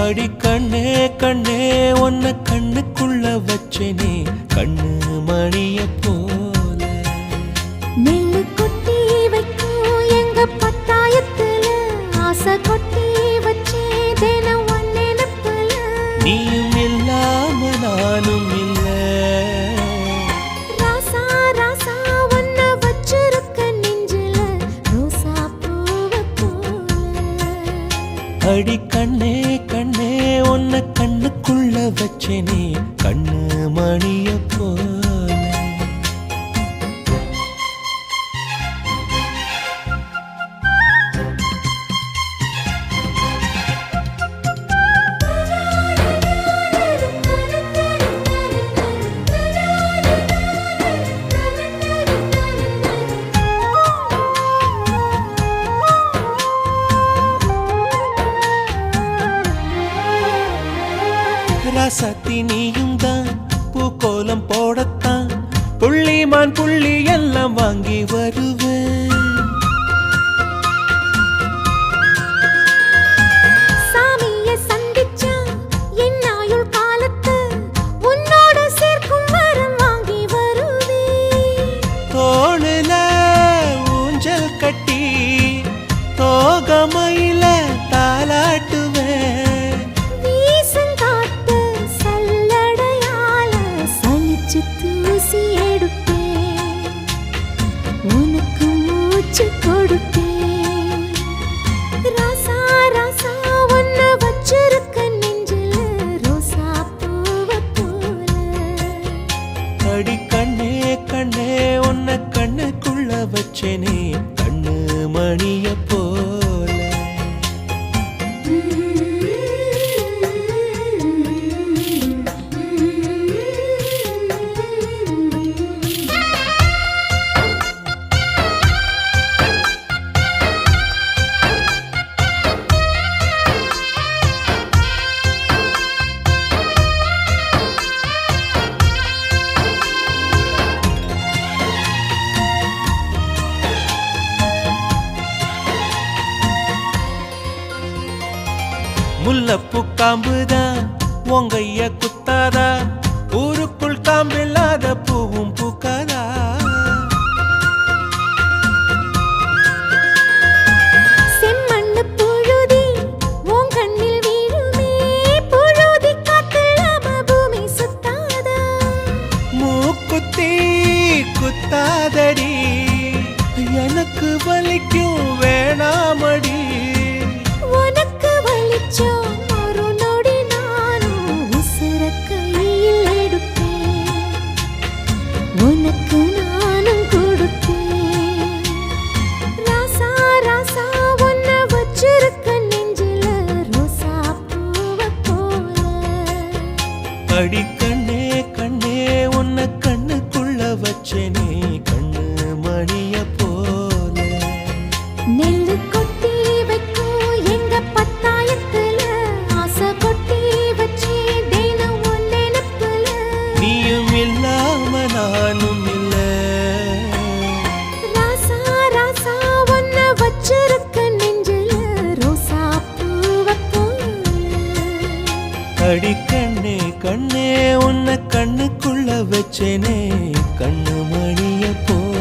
அடி கண்ணே கண்ணே உன்னை கண்ணுக்குள்ள வச்சேனே கண்ணு மணிய போல. நெல்லு கொட்டி வைக்கும் எங்க பத்தாயத்துல ஆசை கொட்டி வச்சே தினம் ஒன்னெனப்புல. நீயும் இல்லாம நானும் இல்ல. ராசா ராசா உன்னை வச்சிருக்க நெஞ்சில ரோசா பூவை போல. அடி கண்ணே கண்ணே உன்னை கண்ணுக்குள்ள வச்சேனே கண்ணு மணிய போல. ராசாத்தி நீயும் தான் பூக்கோலம் போடத்தான் புள்ளிமான் புள்ளி எல்லாம் வாங்கி வருவேன். சாமியை சந்திச்சா என் ஆயுள் காலத்து உன்னோட சேர்க்கும் வரம் வாங்கி வருவேன். தோளுல ஊஞ்சல் கட்டி தோகமையில தாலாட்டுவேன். தூசி எடுப்பேன் உனக்கு மூச்சு கொடுப்பேன். ராசா ராசா உன்னை வச்சிருக்க நெஞ்சில ரோசா பூவை போல. அடி கண்ணே கண்ணே உன்னை கண்ணுக்குள்ள வச்சேனே கண்ணு மணிய போல. முல்லப்பூ காம்புதான் உங்கைய குத்தாதா ஊருக்குள் காம்பில்லாத பூவும் பூக்காதா. செம்மண்ணு புழுதி உன் கண்ணில் வீழுமே புழுதி காத்தில்லாம பூமி சுத்தாதா. மூக்குத்தி குத்தாதடி எனக்கு வலிக்கும் வேணாமடி. உனக்கு வலிச்சோம் ஒரு நொடி நானும் உசுர கையில் எடுப்பேன் உனக்கு நானும் கொடுப்பேன். ராசா ராசா உன்னை வச்சிருக்க நெஞ்சில ரோசா பூவை போல. அடி கண்ணே கண்ணே உன்னை கண்ணுக்குள்ள வச்சேனே கண்ணு மணிய போல. நெல்லு கொட்டி வைக்கும் எங்க பத்தாயத்துல ஆசை கொட்டி வச்சே தினம் ஒன்னெனப்புல. நீயும் இல்லாம நானும் இல்ல. ராசா ராசா உன்னை வச்சிருக்க நெஞ்சில ரோசா பூவை போல. அடி கண்ணே கண்ணே உன்னை கண்ணுக்குள்ள வச்சேனே கண்ணு மணிய போல.